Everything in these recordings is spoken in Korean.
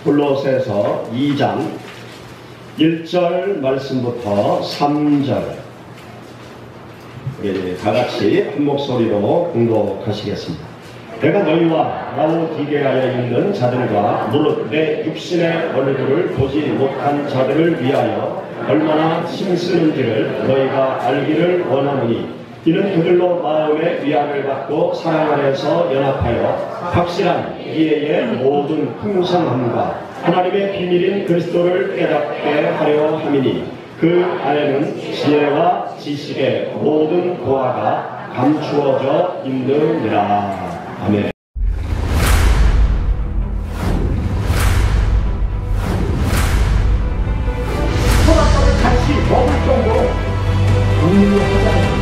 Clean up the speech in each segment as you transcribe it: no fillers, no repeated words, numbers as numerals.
골로새서 2장 1절 말씀부터 3절 우리 다같이 한 목소리로 공독하시겠습니다. 내가 너희와 라오디게아에 있는 자들과 무릇 내 육신의 얼굴을 보지 못한 자들을 위하여 얼마나 힘쓰는지를 너희가 알기를 원하노니, 이는 그들로 마음의 위안을 받고 사랑 안에서 연합하여 확실한 이해의 모든 풍성함과 하나님의 비밀인 그리스도를 깨닫게 하려 함이니, 그 안에는 지혜와 지식의 모든 보화가 감추어져 있느니라. 아멘. 소라떡을 같이 먹을 정도로 강력하다.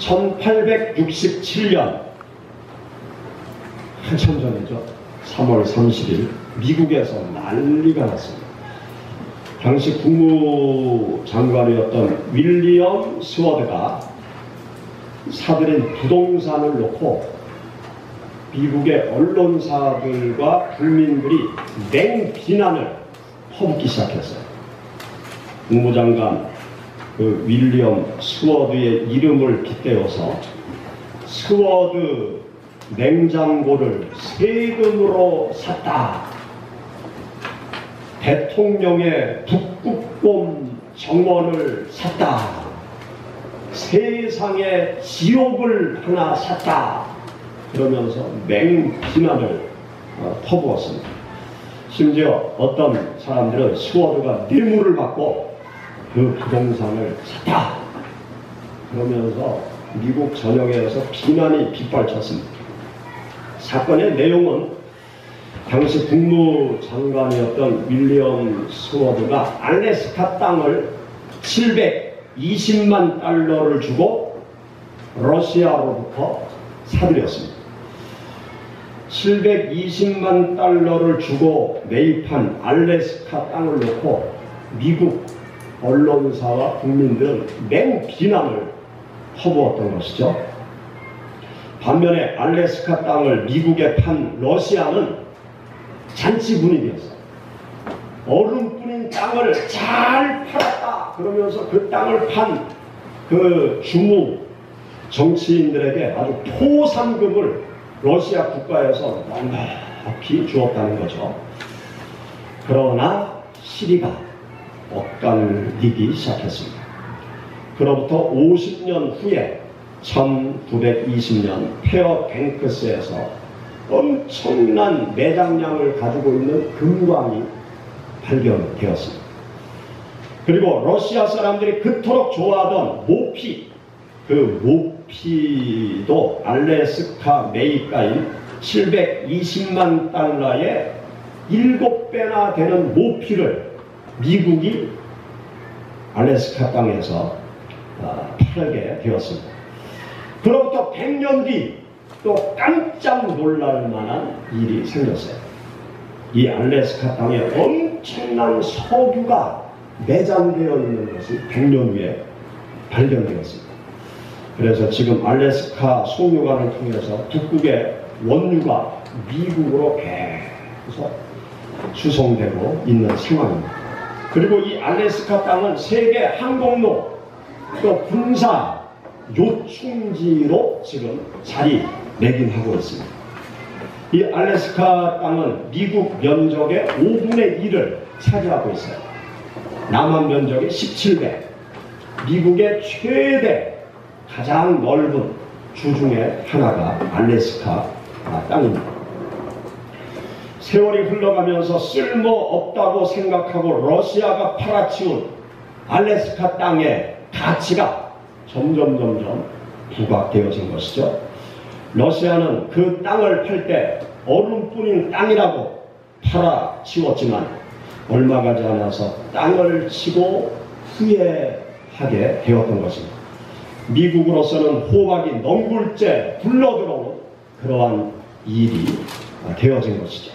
1867년 한참 전이죠. 3월 30일 미국에서 난리가 났습니다. 당시 국무장관이었던 윌리엄 스워드가 사들인 부동산을 놓고 미국의 언론사들과 국민들이 맹비난을 퍼붓기 시작했어요. 국무장관 그 윌리엄 스워드의 이름을 빗대어서 스워드 냉장고를 세금으로 샀다, 대통령의 북극곰 정원을 샀다, 세상의 지옥을 하나 샀다, 그러면서 맹비난을 퍼부었습니다. 심지어 어떤 사람들은 스워드가 뇌물을 받고 그 부동산을 샀다 그러면서 미국 전역에서 비난이 빗발쳤습니다. 사건의 내용은 당시 국무장관이었던 윌리엄 스워드가 알래스카 땅을 720만 달러를 주고 러시아로부터 사들였습니다. 720만 달러를 주고 매입한 알래스카 땅을 놓고 미국 언론사와 국민들은 맹비난을 퍼부었던 것이죠. 반면에 알래스카 땅을 미국에 판 러시아는 잔치 분위기였어요. 얼음뿐인 땅을 잘 팔았다 그러면서 그 땅을 판 그 주무 정치인들에게 아주 포상금을 러시아 국가에서 넉넉히 주었다는 거죠. 그러나 시리가 엇갈리기 시작했습니다. 그로부터 50년 후에 1920년 페어뱅크스에서 엄청난 매장량을 가지고 있는 금광이 발견되었습니다. 그리고 러시아 사람들이 그토록 좋아하던 모피, 그 모피도 알래스카 매입가인 720만 달러의 7배나 되는 모피를 미국이 알래스카 땅에서 팔게 되었습니다. 그로부터 100년 뒤 또 깜짝 놀랄 만한 일이 생겼어요. 이 알래스카 땅에 엄청난 석유가 매장되어 있는 것이 100년 후에 발견되었습니다. 그래서 지금 알래스카 송유관을 통해서 북극의 원유가 미국으로 계속 수송되고 있는 상황입니다. 그리고 이 알래스카 땅은 세계 항공로 또 군사 요충지로 지금 자리매김하고 있습니다. 이 알래스카 땅은 미국 면적의 5분의 1을 차지하고 있어요. 남한 면적의 17배, 미국의 최대 가장 넓은 주 중에 하나가 알래스카 땅입니다. 세월이 흘러가면서 쓸모없다고 생각하고 러시아가 팔아치운 알래스카 땅의 가치가 점점 부각되어진 것이죠. 러시아는 그 땅을 팔 때 얼음뿐인 땅이라고 팔아치웠지만 얼마 가지 않아서 땅을 치고 후회하게 되었던 것입니다. 미국으로서는 호박이 넝굴째 굴러들어온 그러한 일이 되어진 것이죠.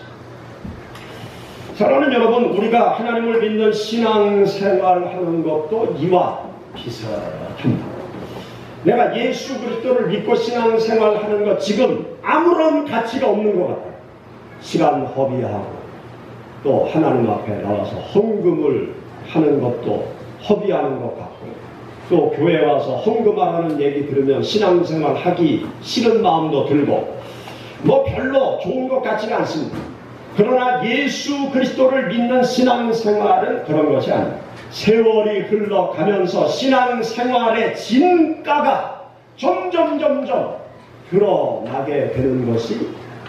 사랑하는 여러분, 우리가 하나님을 믿는 신앙생활 하는 것도 이와 비슷합니다. 내가 예수 그리스도를 믿고 신앙생활하는 것 지금 아무런 가치가 없는 것 같아요. 시간 허비하고 또 하나님 앞에 나와서 헌금을 하는 것도 허비하는 것 같고, 또 교회 와서 헌금하라는 얘기 들으면 신앙생활 하기 싫은 마음도 들고, 뭐 별로 좋은 것 같지가 않습니다. 그러나 예수 그리스도를 믿는 신앙생활은 그런 것이 아닙니다. 세월이 흘러가면서 신앙생활의 진가가 점점 드러나게 되는 것이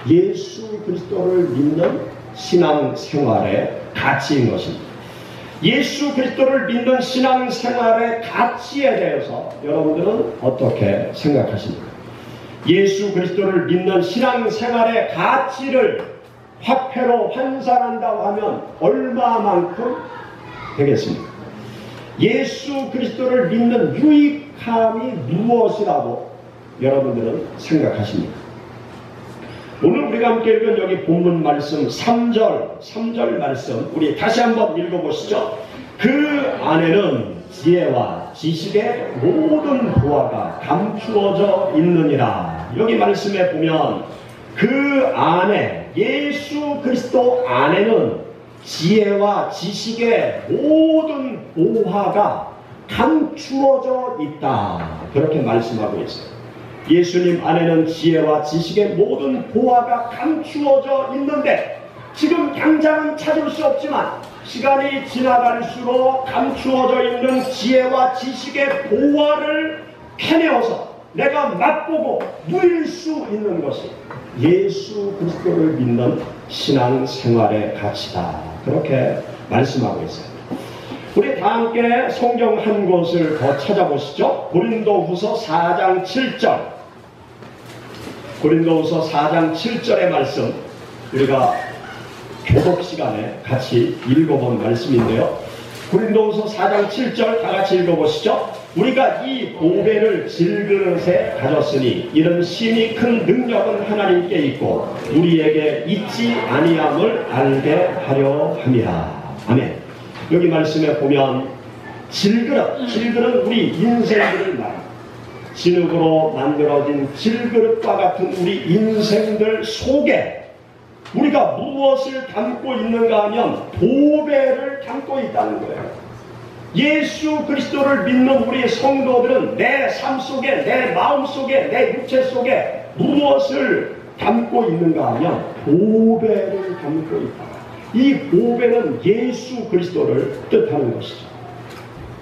예수 그리스도를 믿는 신앙생활의 가치인 것입니다. 예수 그리스도를 믿는 신앙생활의 가치에 대해서 여러분들은 어떻게 생각하십니까? 예수 그리스도를 믿는 신앙생활의 가치를 화폐로 환산한다고 하면 얼마만큼 되겠습니까? 예수 그리스도를 믿는 유익함이 무엇이라고 여러분들은 생각하십니까? 오늘 우리가 함께 읽은 여기 본문 말씀 3절 말씀 우리 다시 한번 읽어보시죠. 그 안에는 지혜와 지식의 모든 보화가 감추어져 있느니라. 여기 말씀에 보면 그 안에, 예수 그리스도 안에는 지혜와 지식의 모든 보화가 감추어져 있다. 그렇게 말씀하고 있어요. 예수님 안에는 지혜와 지식의 모든 보화가 감추어져 있는데, 지금 당장은 찾을 수 없지만 시간이 지나갈수록 감추어져 있는 지혜와 지식의 보화를 캐내어서 내가 맛보고 누릴 수 있는 것이 예수 그리스도를 믿는 신앙생활의 가치다. 그렇게 말씀하고 있어요. 우리 다 함께 성경 한 곳을 더 찾아보시죠. 고린도후서 4장 7절. 고린도후서 4장 7절의 말씀 우리가 교독 시간에 같이 읽어본 말씀인데요. 고린도후서 4장 7절 다 같이 읽어보시죠. 우리가 이 보배를 질그릇에 가졌으니 이런 심히 큰 능력은 하나님께 있고 우리에게 있지 아니함을 알게 하려 함이라. 아멘. 여기 말씀에 보면 질그릇 우리 인생들을 말합니다. 진흙으로 만들어진 질그릇과 같은 우리 인생들 속에 우리가 무엇을 담고 있는가 하면 보배를 담고 있다는 거예요. 예수 그리스도를 믿는 우리 성도들은 내 삶 속에, 내 마음 속에, 내 육체 속에 무엇을 담고 있는가 하면 보배를 담고 있다. 이 보배는 예수 그리스도를 뜻하는 것이죠.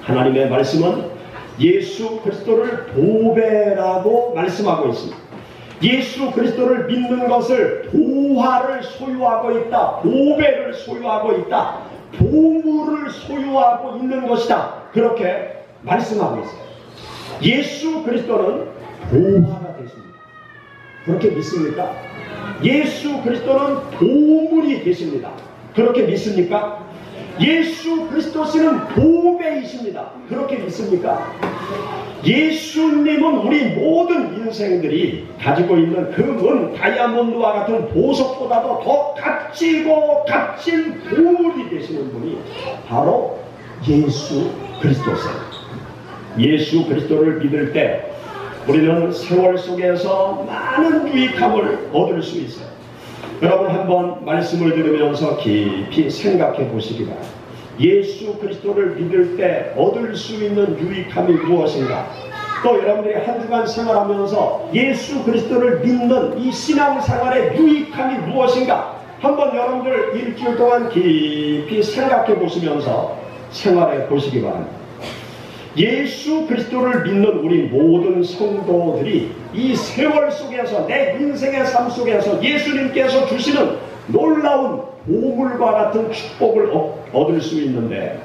하나님의 말씀은 예수 그리스도를 보배라고 말씀하고 있습니다. 예수 그리스도를 믿는 것을 보화를 소유하고 있다. 보배를 소유하고 있다. 보물을 소유하고 있는 것이다. 그렇게 말씀하고 있어요. 예수 그리스도는 보화가 되십니다. 그렇게 믿습니까? 예수 그리스도는 보물이 되십니다. 그렇게 믿습니까? 예수 그리스도시는 보배이십니다. 그렇게 믿습니까? 예수님은 우리 모든 인생들이 가지고 있는 금은 다이아몬드와 같은 보석보다도 더 값지고 값진 보물이 되시는 분이 바로 예수 그리스도세요. 예수 그리스도를 믿을 때 우리는 세월 속에서 많은 유익함을 얻을 수 있어요. 여러분 한번 말씀을 들으면서 깊이 생각해 보시기 바랍니다. 예수 그리스도를 믿을 때 얻을 수 있는 유익함이 무엇인가? 또 여러분들이 한 주간 생활하면서 예수 그리스도를 믿는 이 신앙생활의 유익함이 무엇인가? 한번 여러분들 일주일 동안 깊이 생각해 보시면서 생활해 보시기 바랍니다. 예수 그리스도를 믿는 우리 모든 성도들이 이 세월 속에서 내 인생의 삶 속에서 예수님께서 주시는 놀라운 보물과 같은 축복을 얻을 수 있는데,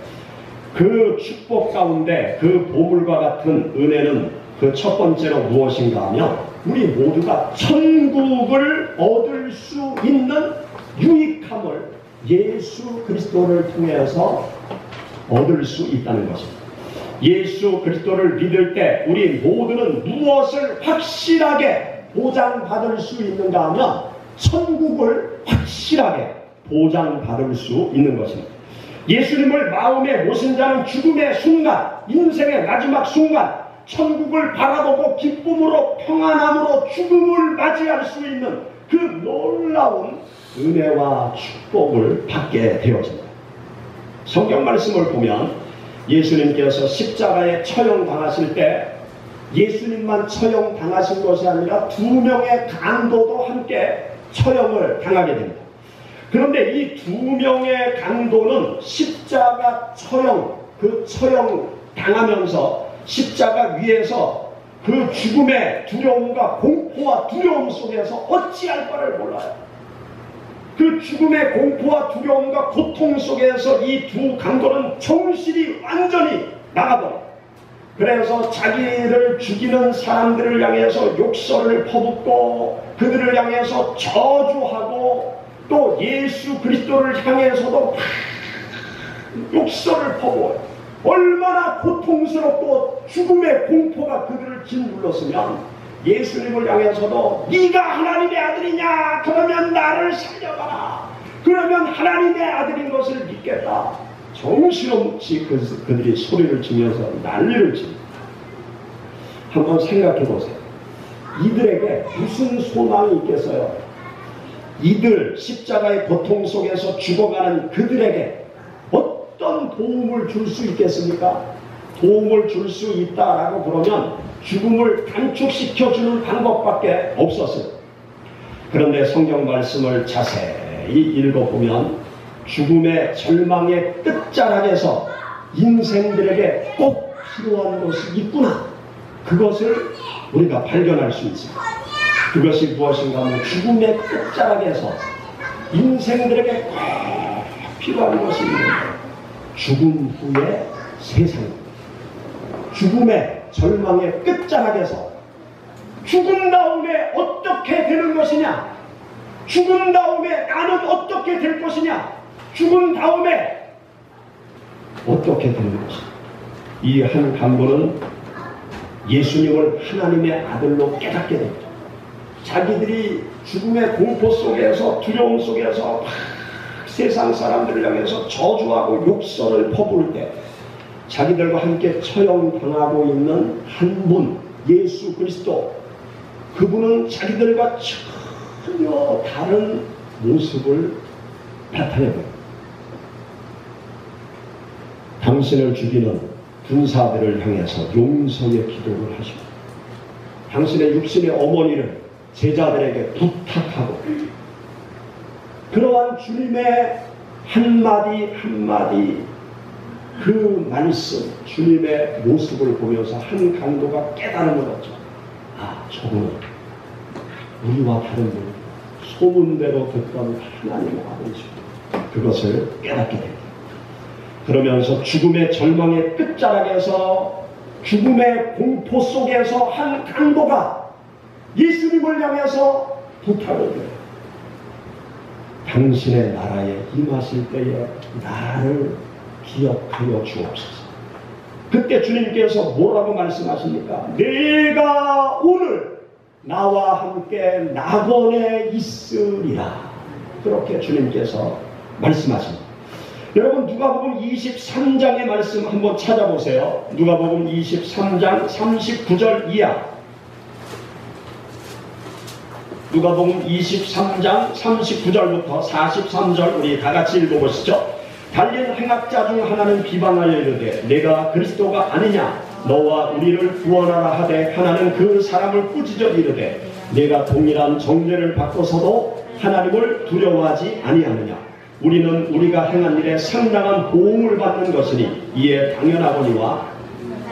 그 축복 가운데 그 보물과 같은 은혜는 그 첫 번째로 무엇인가 하면 우리 모두가 천국을 얻을 수 있는 유익함을 예수 그리스도를 통해서 얻을 수 있다는 것입니다. 예수 그리스도를 믿을 때 우리 모두는 무엇을 확실하게 보장받을 수 있는가 하면 천국을 확실하게 보장받을 수 있는 것입니다. 예수님을 마음에 모신 자는 죽음의 순간, 인생의 마지막 순간 천국을 바라보고 기쁨으로 평안함으로 죽음을 맞이할 수 있는 그 놀라운 은혜와 축복을 받게 되어집니다. 성경 말씀을 보면 예수님께서 십자가에 처형당하실 때 예수님만 처형당하신 것이 아니라 2명의 강도도 함께 처형을 당하게 됩니다. 그런데 이 2명의 강도는 십자가 처형, 그 처형 당하면서 십자가 위에서 그 죽음의 두려움과 공포와 두려움 속에서 어찌할 바를 몰라요. 그 죽음의 공포와 두려움과 고통 속에서 이 두 강도는 정신이 완전히 나가버려요. 그래서 자기를 죽이는 사람들을 향해서 욕설을 퍼붓고 그들을 향해서 저주하고 또 예수 그리스도를 향해서도 욕설을 퍼부어요. 얼마나 고통스럽고 죽음의 공포가 그들을 짓눌렀으면 예수님을 향해서도 네가 하나님의 아들이냐? 그러면 나를 살려봐라. 그러면 하나님의 아들인 것을 믿겠다. 정신없이 그들이 소리를 치면서 난리를 칩니다. 한번 생각해 보세요. 이들에게 무슨 소망이 있겠어요? 이들 십자가의 고통 속에서 죽어가는 그들에게 어떤 도움을 줄 수 있겠습니까? 도움을 줄 수 있다라고 그러면 죽음을 단축시켜주는 방법밖에 없었어요. 그런데 성경 말씀을 자세히 읽어보면 죽음의 절망의 끝자락에서 인생들에게 꼭 필요한 것이 있구나. 그것을 우리가 발견할 수 있습니다. 그것이 무엇인가 하면 죽음의 끝자락에서 인생들에게 꼭 필요한 것이 있는데 죽음 후의 세상입니다. 죽음의 절망의 끝자락에서 죽은 다음에 어떻게 되는 것이냐? 죽은 다음에 나는 어떻게 될 것이냐? 죽은 다음에 어떻게 되는 것이냐? 이 한 강도는 예수님을 하나님의 아들로 깨닫게 됩니다. 자기들이 죽음의 공포 속에서 두려움 속에서 막 세상 사람들을 향해서 저주하고 욕설을 퍼부을 때 자기들과 함께 처형당하고 있는 한 분, 예수 그리스도, 그분은 자기들과 전혀 다른 모습을 나타내고 당신을 죽이는 군사들을 향해서 용서의 기도를 하시고 당신의 육신의 어머니를 제자들에게 부탁하고 그러한 주님의 한마디 한마디 그 말씀, 주님의 모습을 보면서 한 강도가 깨달음을 얻죠. 아, 저분은 우리와 다른 분, 소문대로 듣던 하나님의 아버지죠. 그것을 깨닫게 됩니다. 그러면서 죽음의 절망의 끝자락에서 죽음의 공포 속에서 한 강도가 예수님을 향해서 부탁을 해요. 당신의 나라에 임하실 때에 나를 기억하여 주옵소서. 그때 주님께서 뭐라고 말씀하십니까? 내가 오늘 나와 함께 낙원에 있으리라. 그렇게 주님께서 말씀하십니다. 여러분 누가복음 23장의 말씀 한번 찾아보세요. 누가복음 23장 39절 이하. 누가복음 23장 39절부터 43절 우리 다같이 읽어보시죠. 달린 행악자 중 하나는 비방하여 이르되 내가 그리스도가 아니냐 너와 우리를 구원하라 하되 하나는 그 사람을 꾸짖어 이르되 내가 동일한 정죄를 받고서도 하나님을 두려워하지 아니하느냐. 우리는 우리가 행한 일에 상당한 보응을 받는 것이니 이에 당연하거니와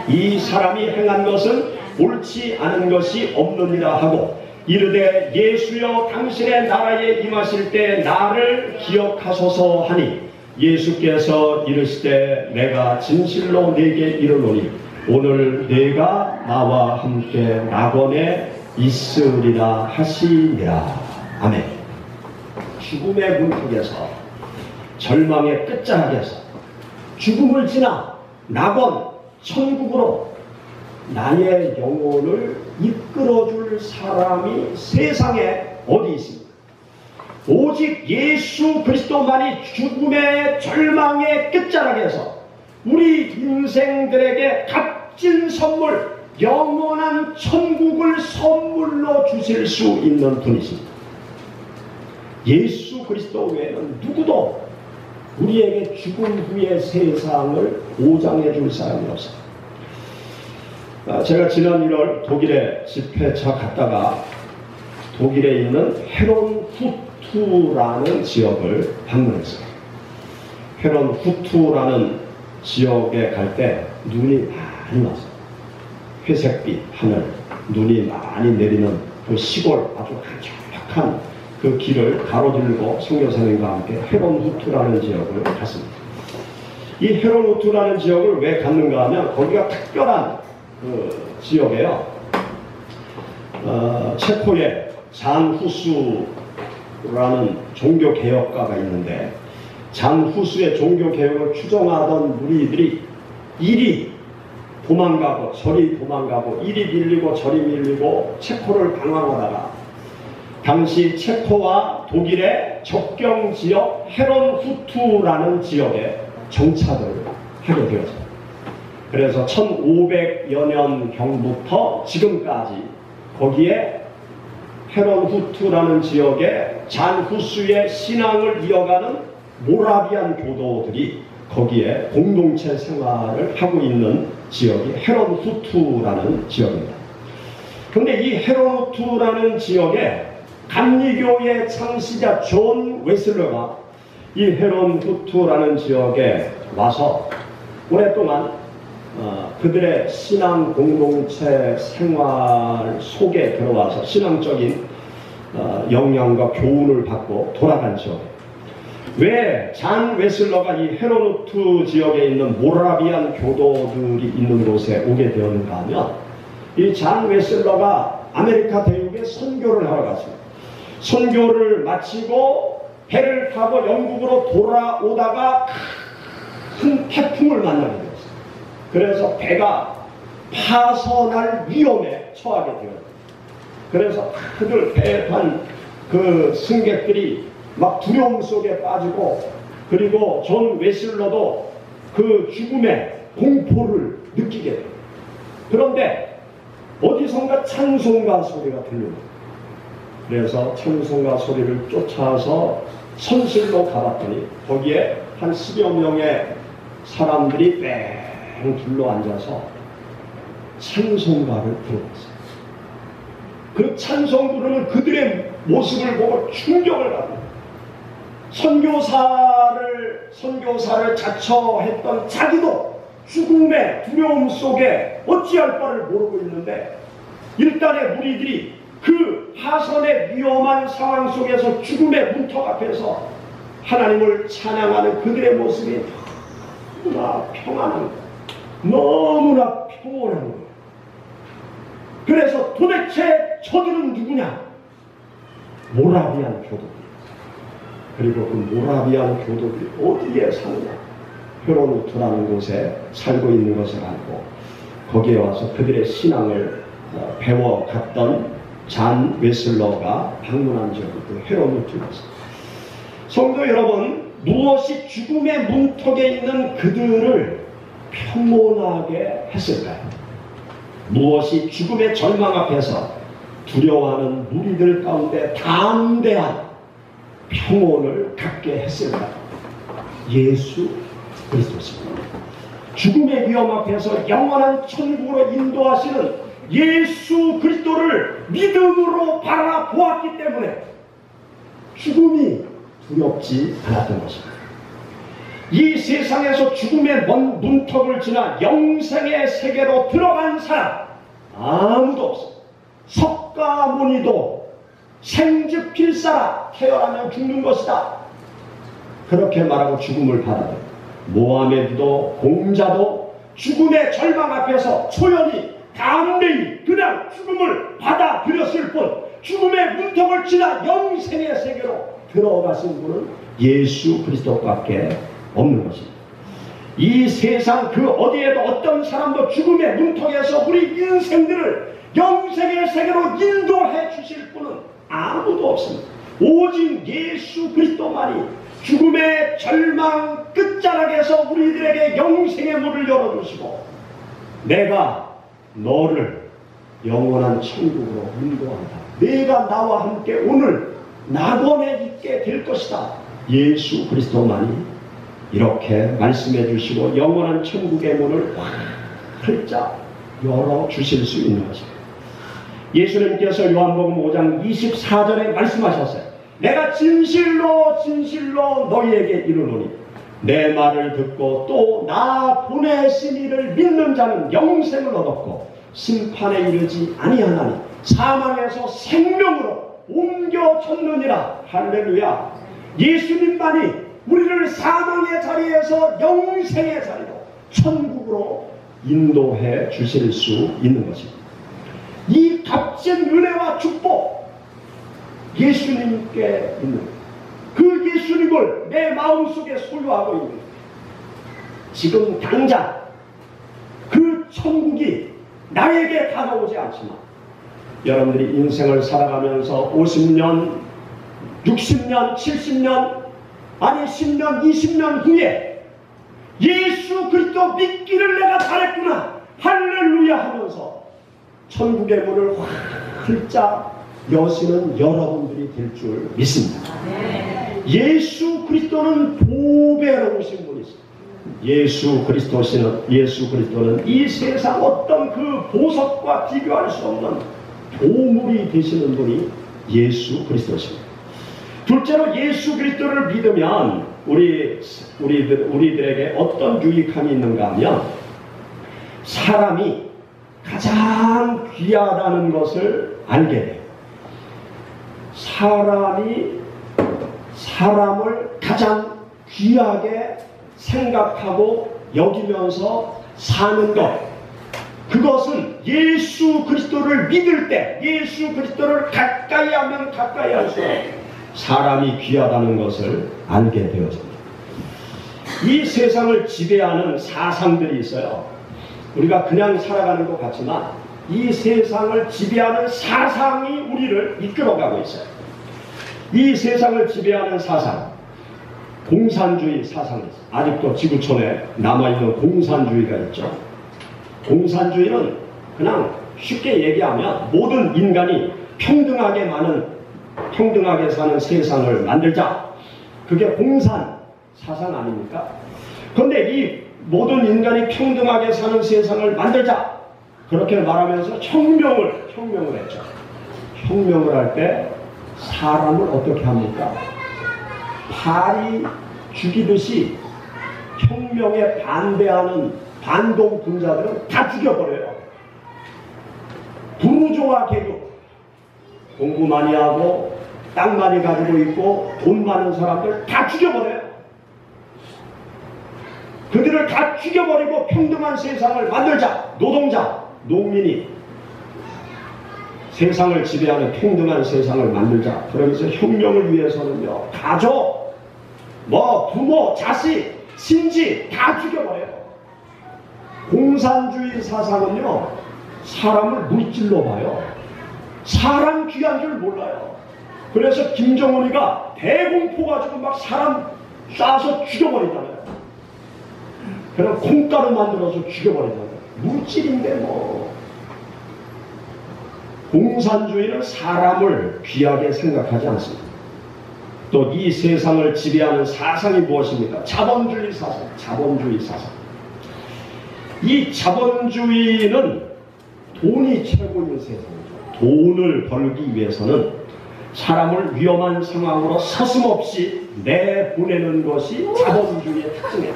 이 사람이 행한 것은 옳지 않은 것이 없느니라 하고 이르되 예수여 당신의 나라에 임하실 때 나를 기억하소서 하니 예수께서 이르시되 내가 진실로 네게 이르노니 오늘 네가 나와 함께 낙원에 있으리라 하시니라. 아멘. 죽음의 문턱에서 절망의 끝자락에서 죽음을 지나 낙원 천국으로 나의 영혼을 이끌어줄 사람이 세상에 어디 있습니까? 오직 예수 그리스도만이 죽음의 절망의 끝자락에서 우리 인생들에게 값진 선물, 영원한 천국을 선물로 주실 수 있는 분이십니다. 예수 그리스도 외에는 누구도 우리에게 죽음 후의 세상을 보장해 줄 사람이 없습니다. 제가 지난 1월 독일에 집회차 갔다가 독일에 있는 헤론후투라는 지역을 방문했어요. 헤론후투라는 지역에 갈 때 눈이 많이 왔어요. 회색빛 하늘, 눈이 많이 내리는 그 시골 아주 한적한 그 길을 가로질고 선교사님과 함께 헤론후투라는 지역을 갔습니다. 이 헤론후투라는 지역을 왜 갔는가 하면 거기가 특별한 그 지역이에요. 체코에 잔 후수라는 종교개혁가가 있는데 잔 후수의 종교개혁을 추종하던 무리들이 이리 도망가고 저리 도망가고 이리 밀리고 저리 밀리고 체코를 방황하다가 당시 체코와 독일의 접경지역 헤론후투라는 지역에 정착을 하게 되었습니다. 그래서 1500여 년경부터 지금까지 거기에 헤론후투라는 지역에 잔후수의 신앙을 이어가는 모라비안 교도들이 거기에 공동체 생활을 하고 있는 지역이 헤론후투라는 지역입니다. 그런데 이 헤론후투라는 지역에 감리교의 창시자 존 웨슬러가 이 헤론후투라는 지역에 와서 오랫동안 그들의 신앙 공동체 생활 속에 들어와서 신앙적인 영향과 교훈을 받고 돌아간 지역이에요. 왜 잔 웨슬러가 이 헤론후투 지역에 있는 모라비안 교도들이 있는 곳에 오게 되었는가 하면 이 잔 웨슬러가 아메리카 대륙에 선교를 하러 갔습니다. 선교를 마치고 배를 타고 영국으로 돌아오다가 큰 태풍을 만나게 되었어요. 그래서 배가 파선할 위험에 처하게 되었어요. 그래서 다들 배에 탄 그 승객들이 막 두려움 속에 빠지고 그리고 존 웨슬러도 그 죽음의 공포를 느끼게 돼요. 그런데 어디선가 찬송가 소리가 들려요. 그래서 찬송가 소리를 쫓아서 선실로 가봤더니 거기에 한 10여 명의 사람들이 뺑 둘러앉아서 찬송가를 부르었어요. 그 찬송 부르는 그들의 모습을 보고 충격을 받는 선교사를 자처했던 자기도 죽음의 두려움 속에 어찌할 바를 모르고 있는데 일단의 무리들이 그 하선의 위험한 상황 속에서 죽음의 문턱 앞에서 하나님을 찬양하는 그들의 모습이 너무나 평안한 거예요. 너무나 평온한 거예요. 그래서 도대체 저들은 누구냐? 모라비안 교도들. 그리고 그 모라비안 교도들이 어디에 사느냐? 헤론후투라는 곳에 살고 있는 것을 알고 거기에 와서 그들의 신앙을 배워갔던 잔 웨슬러가 방문한 적이 그 헤론후투였습니다. 성도 여러분, 무엇이 죽음의 문턱에 있는 그들을 평온하게 했을까요? 무엇이 죽음의 절망 앞에서 두려워하는 무리들 가운데 담대한 평온을 갖게 했을까요? 예수 그리스도십니다. 죽음의 위험 앞에서 영원한 천국으로 인도하시는 예수 그리스도를 믿음으로 바라보았기 때문에 죽음이 두렵지 않았던 것입니다. 이 세상에서 죽음의 먼 문턱을 지나 영생의 세계로 들어간 사람 아무도 없습니다. 석가모니도 생즉 필사라, 태어나면 죽는 것이다, 그렇게 말하고 죽음을 받아들여 모하메드도 공자도 죽음의 절망 앞에서 초연히 담대히 그냥 죽음을 받아들였을 뿐 죽음의 문턱을 지나 영생의 세계로 들어가신 분은 예수 그리스도밖에 없는 것입니다. 이 세상 그 어디에도 어떤 사람도 죽음의 문턱에서 우리 인생들을 영생의 세계로 인도해 주실 분은 아무도 없습니다. 오직 예수 그리스도만이 죽음의 절망 끝자락에서 우리들에게 영생의 문을 열어주시고 내가 너를 영원한 천국으로 인도한다. 내가 나와 함께 오늘 낙원에 있게 될 것이다. 예수 그리스도만이 이렇게 말씀해 주시고 영원한 천국의 문을 활짝 열어주실 수 있는 것입니다. 예수님께서 요한복음 5장 24절에 말씀하셨어요. 내가 진실로 진실로 너희에게 이르노니 내 말을 듣고 또 나 보내신 이를 믿는 자는 영생을 얻었고 심판에 이르지 아니하나니 사망에서 생명으로 옮겨졌느니라. 할렐루야. 예수님만이 우리를 사망의 자리에서 영생의 자리로 천국으로 인도해 주실 수 있는 것입니다. 이 값진 은혜와 축복, 예수님께 있는 그 예수님을 내 마음속에 소유하고 있는 지금 당장 그 천국이 나에게 다가오지 않지만 여러분들이 인생을 살아가면서 50년, 60년, 70년 아니 10년, 20년 후에 예수 그리스도 믿기를 내가 잘했구나 할렐루야 하면서 천국의 문을 활짝 여시는 여러분들이 될 줄 믿습니다. 예수 그리스도는 보배로우신 분이십니다. 예수 그리스도는 이 세상 어떤 그 보석과 비교할 수 없는 보물이 되시는 분이 예수 그리스도십니다. 둘째로 예수 그리스도를 믿으면 우리들에게 어떤 유익함이 있는가 하면 사람이 가장 귀하다는 것을 알게 돼요. 사람이 사람을 가장 귀하게 생각하고 여기면서 사는 것, 그것은 예수 그리스도를 믿을 때, 예수 그리스도를 가까이 하면 가까이 할수록 사람이 귀하다는 것을 알게 되어집니다. 이 세상을 지배하는 사상들이 있어요. 우리가 그냥 살아가는 것 같지만 이 세상을 지배하는 사상이 우리를 이끌어가고 있어요. 이 세상을 지배하는 사상, 공산주의 사상이 있어요. 아직도 지구촌에 남아있는 공산주의가 있죠. 공산주의는 그냥 쉽게 얘기하면 모든 인간이 평등하게 사는 세상을 만들자. 그게 공산 사상 아닙니까? 그런데 이 모든 인간이 평등하게 사는 세상을 만들자. 그렇게 말하면서 혁명을 했죠. 혁명을 할 때 사람을 어떻게 합니까? 파리 죽이듯이 혁명에 반대하는 반동 분자들은 다 죽여버려요. 부르주아 계급, 공부 많이 하고 땅 많이 가지고 있고 돈 많은 사람들 다 죽여버려요. 그들을 다 죽여버리고 평등한 세상을 만들자. 노동자, 농민이 세상을 지배하는 평등한 세상을 만들자. 그러면서 혁명을 위해서는요, 가족, 부모, 자식, 신지 다 죽여버려요. 공산주의 사상은요, 사람을 물질로 봐요. 사람 귀한 줄 몰라요. 그래서 김정은이가 대공포 가지고 막 사람 쏴서 죽여버리잖아요. 그럼 콩가루 만들어서 죽여버리잖아요. 물질인데 뭐. 공산주의는 사람을 귀하게 생각하지 않습니다. 또 이 세상을 지배하는 사상이 무엇입니까? 자본주의 사상. 이 자본주의는 돈이 최고인 세상이죠. 돈을 벌기 위해서는 사람을 위험한 상황으로 서슴없이 내보내는 것이 자본주의의 특징이에요.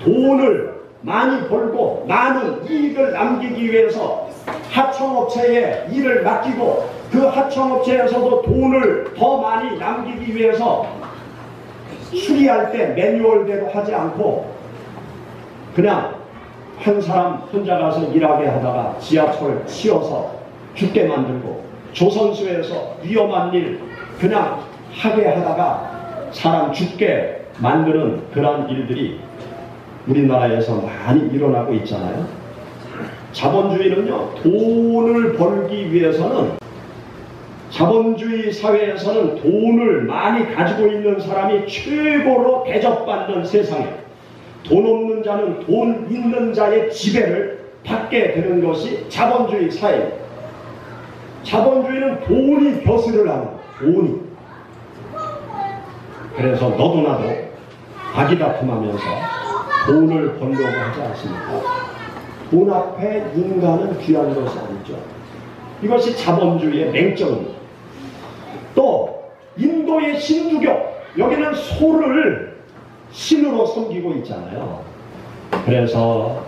돈을 많이 벌고 많은 이익을 남기기 위해서 하청업체에 일을 맡기고 그 하청업체에서도 돈을 더 많이 남기기 위해서 수리할 때 매뉴얼대로 하지 않고 그냥 한 사람 혼자 가서 일하게 하다가 지하철 치워서 죽게 만들고 조선소에서 위험한 일 그냥 하게 하다가 사람 죽게 만드는 그런 일들이 우리나라에서 많이 일어나고 있잖아요. 자본주의는요, 돈을 벌기 위해서는, 자본주의 사회에서는 돈을 많이 가지고 있는 사람이 최고로 대접받는 세상에 돈 없는 자는 돈 있는 자의 지배를 받게 되는 것이 자본주의 사회입니다. 자본주의는 돈이 벼슬을 하는 돈이. 그래서 너도 나도 아기다툼하면서 돈을 벌려고 하지 않습니까? 돈 앞에 인간은 귀한 것이 아니죠. 이것이 자본주의의 맹점입니다. 또 인도의 신주교, 여기는 소를 신으로 섬기고 있잖아요. 그래서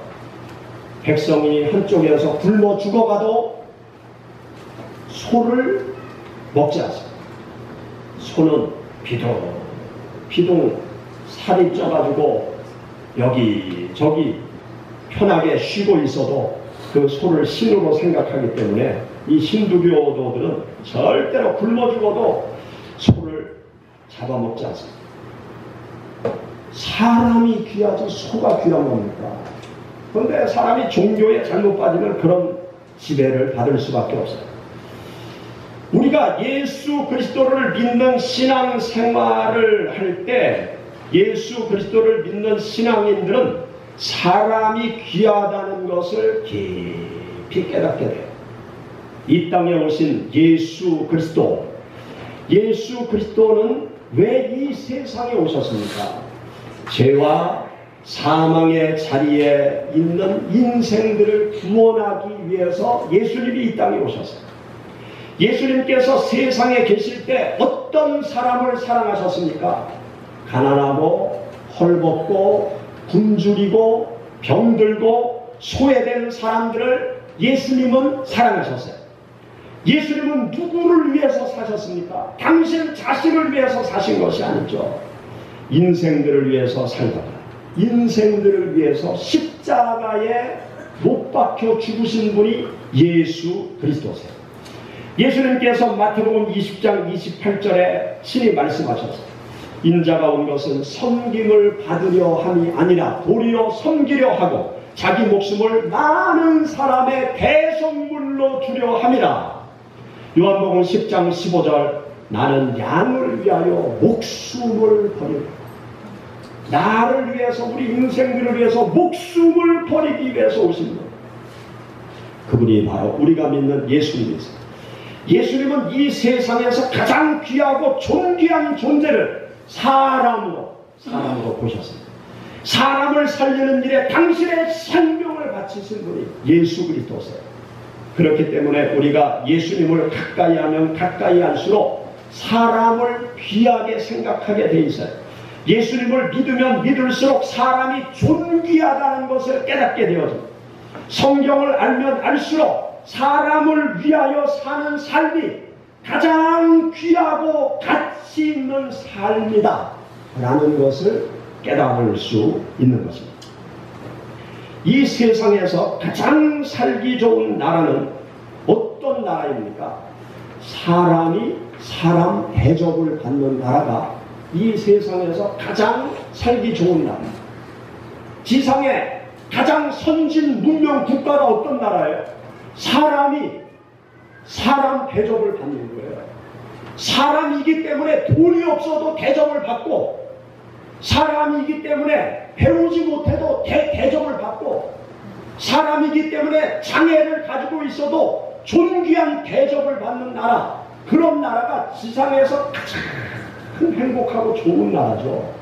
백성이 한쪽에서 굶어 죽어가도 소를 먹지 않습니다. 소는 비둥 살이 쪄가지고 여기저기 편하게 쉬고 있어도 그 소를 신으로 생각하기 때문에 이 힌두교도들은 절대로 굶어 죽어도 소를 잡아먹지 않습니다. 사람이 귀하지 소가 귀한 겁니까? 그런데 사람이 종교에 잘못 빠지면 그런 지배를 받을 수밖에 없어요. 우리가 예수 그리스도를 믿는 신앙생활을 할 때 예수 그리스도를 믿는 신앙인들은 사람이 귀하다는 것을 깊이 깨닫게 돼요. 이 땅에 오신 예수 그리스도는 왜 이 세상에 오셨습니까? 죄와 사망의 자리에 있는 인생들을 구원하기 위해서 예수님이 이 땅에 오셨어요. 예수님께서 세상에 계실 때 어떤 사람을 사랑하셨습니까? 가난하고 헐벗고 굶주리고 병들고 소외된 사람들을 예수님은 사랑하셨어요. 예수님은 누구를 위해서 사셨습니까? 당신 자신을 위해서 사신 것이 아니죠. 인생들을 위해서 살다가 인생들을 위해서 십자가에 못 박혀 죽으신 분이 예수 그리스도세요. 예수님께서 마태복음 20장 28절에 친히 말씀하셨어요. 인자가 온 것은 섬김을 받으려 함이 아니라 도리어 섬기려 하고 자기 목숨을 많은 사람의 대속물로 주려 함이라. 요한복음 10장 15절 나는 양을 위하여 목숨을 버리라. 나를 위해서 우리 인생들을 위해서 목숨을 버리기 위해서 오신 분. 그분이 바로 우리가 믿는 예수님이세요. 예수님은 이 세상에서 가장 귀하고 존귀한 존재를 사람으로 보셨습니다. 사람을 살리는 일에 당신의 생명을 바치신 분이 예수 그리스도세요. 그렇기 때문에 우리가 예수님을 가까이 하면 가까이 할수록 사람을 귀하게 생각하게 돼 있어요. 예수님을 믿으면 믿을수록 사람이 존귀하다는 것을 깨닫게 되어집니다. 성경을 알면 알수록 사람을 위하여 사는 삶이 가장 귀하고 가치 있는 삶이다 라는 것을 깨달을 수 있는 것입니다. 이 세상에서 가장 살기 좋은 나라는 어떤 나라입니까? 사람이 사람 대접을 받는 나라가 이 세상에서 가장 살기 좋은 나라입니다. 지상에 가장 선진 문명 국가가 어떤 나라예요? 사람이 사람 대접을 받는 거예요. 사람이기 때문에 돈이 없어도 대접을 받고, 사람이기 때문에 배우지 못해도 대접을 받고, 사람이기 때문에 장애를 가지고 있어도 존귀한 대접을 받는 나라, 그런 나라가 지상에서 가장 행복하고 좋은 나라죠.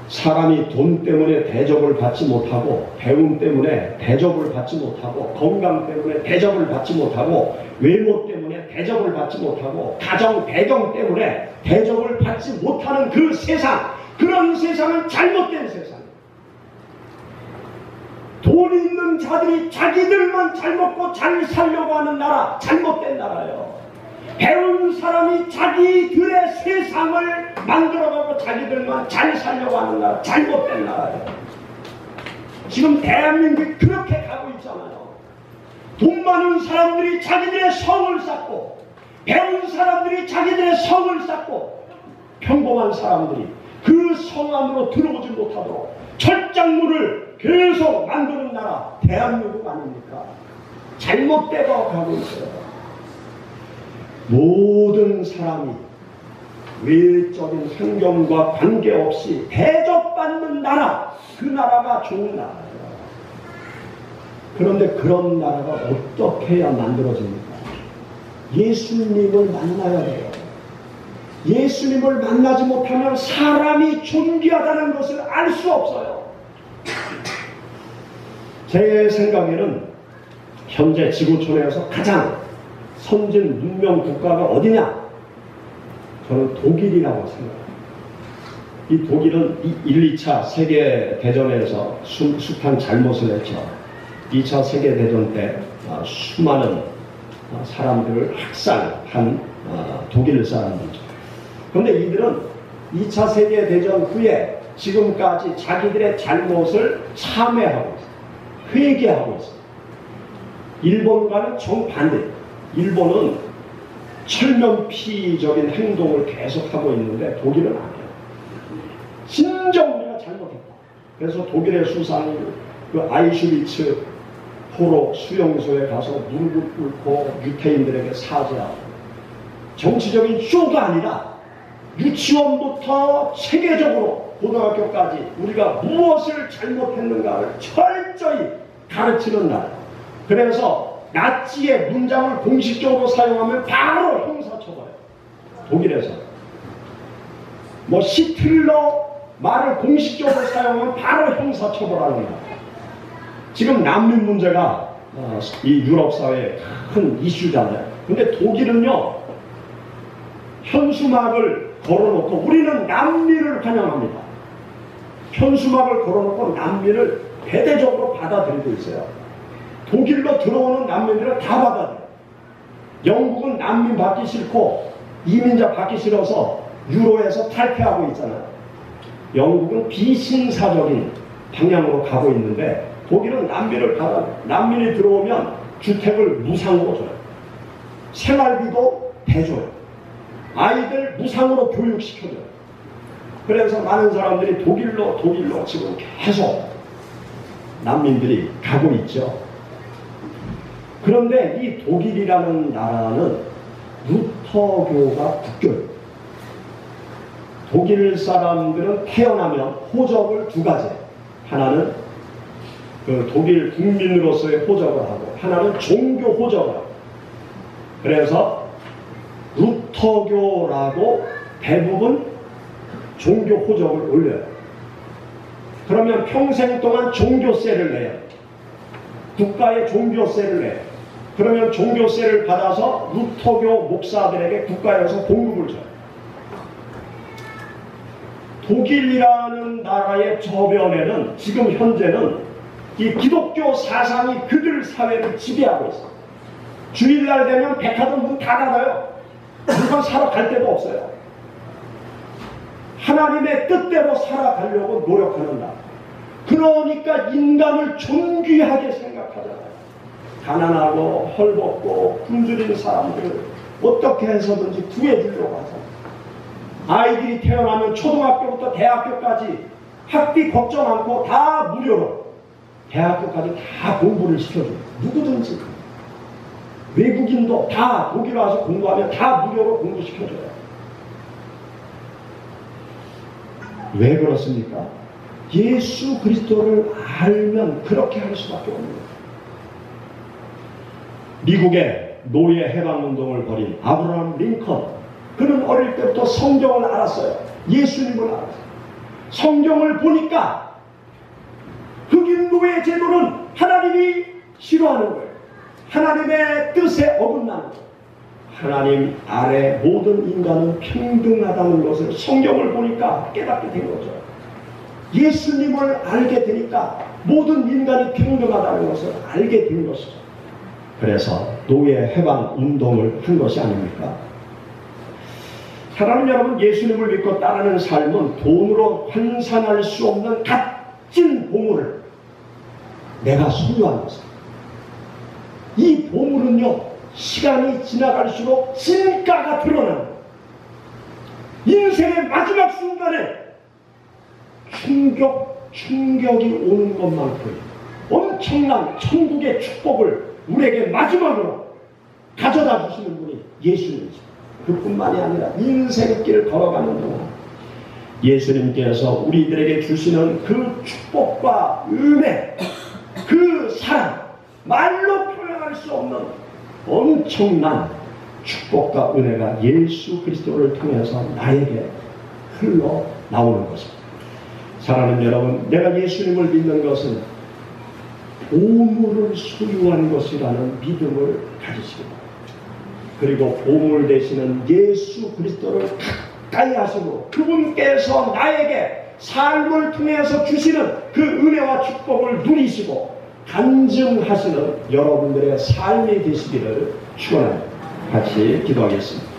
사람이 돈 때문에 대접을 받지 못하고, 배움 때문에 대접을 받지 못하고, 건강 때문에 대접을 받지 못하고, 외모 때문에 대접을 받지 못하고, 가정 배경 때문에 대접을 받지 못하는 그 세상, 그런 세상은 잘못된 세상이에요. 돈 있는 자들이 자기들만 잘 먹고 잘 살려고 하는 나라, 잘못된 나라예요. 배운 사람이 자기들의 세상을 만들어가고 자기들만 잘 살려고 하는 나라, 잘못된 나라예요. 지금 대한민국이 그렇게 가고 있잖아요. 돈 많은 사람들이 자기들의 성을 쌓고, 배운 사람들이 자기들의 성을 쌓고, 평범한 사람들이 그 성 안으로 들어오지 못하도록 철장물을 계속 만드는 나라, 대한민국 아닙니까? 잘못되어 가고 있어요. 모든 사람이 외적인 환경과 관계없이 대접받는 나라, 그 나라가 좋은 나라예요. 그런데 그런 나라가 어떻게 해야 만들어집니까? 예수님을 만나야 돼요. 예수님을 만나지 못하면 사람이 존귀하다는 것을 알 수 없어요. 제 생각에는 현재 지구촌에서 가장 선진 문명 국가가 어디냐? 저는 독일이라고 생각합니다. 이 독일은 1, 2차 세계대전에서 숱한 잘못을 했죠. 2차 세계대전 때 수많은 사람들을 학살한 독일 사람들이죠. 그런데 이들은 2차 세계대전 후에 지금까지 자기들의 잘못을 참회하고 있어요. 회개하고 있어요. 일본과는 정반대. 일본은 철면피적인 행동을 계속하고 있는데 독일은 아니에요. 진정 우리가 잘못했다. 그래서 독일의 수상이 그 아이슈비츠 포로 수용소에 가서 무릎을 꿇고 유태인들에게 사죄하고, 정치적인 쇼가 아니라 유치원부터 세계적으로 고등학교까지 우리가 무엇을 잘못했는가를 철저히 가르치는 나라. 그래서 나치의 문장을 공식적으로 사용하면 바로 형사처벌해요. 독일에서. 뭐 히틀러 말을 공식적으로 사용하면 바로 형사처벌하는 나라. 지금 난민 문제가 이 유럽 사회의 큰 이슈잖아요. 근데 독일은요, 현수막을 걸어놓고 우리는 난민을 환영합니다. 현수막을 걸어놓고 난민을 대대적으로 받아들이고 있어요. 독일로 들어오는 난민들을 다 받아들여요. 영국은 난민 받기 싫고 이민자 받기 싫어서 유로에서 탈퇴하고 있잖아요. 영국은 비신사적인 방향으로 가고 있는데 독일은 난민을 받아들여요. 난민이 들어오면 주택을 무상으로 줘요. 생활비도 대줘요. 아이들 무상으로 교육시켜줘요. 그래서 많은 사람들이 독일로 지금 계속 난민들이 가고 있죠. 그런데 이 독일이라는 나라는 루터교가 국교예요. 독일 사람들은 태어나면 호적을 두 가지. 하나는 그 독일 국민으로서의 호적을 하고, 하나는 종교 호적을 하고. 그래서 루터교라고 대부분 종교 호적을 올려요. 그러면 평생 동안 종교세를 내요. 국가에 종교세를 내요. 그러면 종교세를 받아서 루터교 목사들에게 국가에서 봉급을 줘요. 독일이라는 나라의 저변에는 지금 현재는 이 기독교 사상이 그들 사회를 지배하고 있어요. 주일날 되면 백화점 문 다 닫아요. 물건 사러 갈 데도 없어요. 하나님의 뜻대로 살아가려고 노력하는 나라. 그러니까 인간을 존귀하게 생각하잖아요. 가난하고 헐벗고 굶주린 사람들을 어떻게 해서든지 구해주려고 하잖아요. 아이들이 태어나면 초등학교부터 대학교까지 학비 걱정 않고 다 무료로 대학교까지 다 공부를 시켜줘요. 누구든지. 외국인도 다 독일 와서 공부하면 다 무료로 공부시켜줘요. 왜 그렇습니까? 예수 그리스도를 알면 그렇게 할 수밖에 없는 거예요. 미국의 노예 해방운동을 벌인 아브라함 링컨, 그는 어릴 때부터 성경을 알았어요. 예수님을 알았어요. 성경을 보니까 흑인 노예 제도는 하나님이 싫어하는 거예요. 하나님의 뜻에 어긋나는 거예요. 하나님 아래 모든 인간은 평등하다는 것을 성경을 보니까 깨닫게 된 거죠. 예수님을 알게 되니까 모든 인간이 평등하다는 것을 알게 된 것이죠. 그래서 노예 해방 운동을 한 것이 아닙니까? 사랑하는 여러분, 예수님을 믿고 따르는 삶은 돈으로 환산할 수 없는 값진 보물을 내가 소유한 것입니다. 이 보물은요, 시간이 지나갈수록 진가가 드러나는 거예요. 인생의 마지막 순간에 충격이 오는 것만큼 엄청난 천국의 축복을 우리에게 마지막으로 가져다 주시는 분이 예수님이죠. 그뿐만이 아니라 인생길을 걸어가는 동안 예수님께서 우리들에게 주시는 그 축복과 은혜, 그 사랑, 말로 표현할 수 없는 엄청난 축복과 은혜가 예수 그리스도를 통해서 나에게 흘러나오는 것입니다. 사랑하는 여러분, 내가 예수님을 믿는 것은 보물을 소유한 것이라는 믿음을 가지시기 바랍니다. 그리고 보물 되시는 예수 그리스도를 가까이 하시고 그분께서 나에게 삶을 통해서 주시는 그 은혜와 축복을 누리시고 간증하시는 여러분들의 삶이 되시기를 축원합니다. 같이 기도하겠습니다.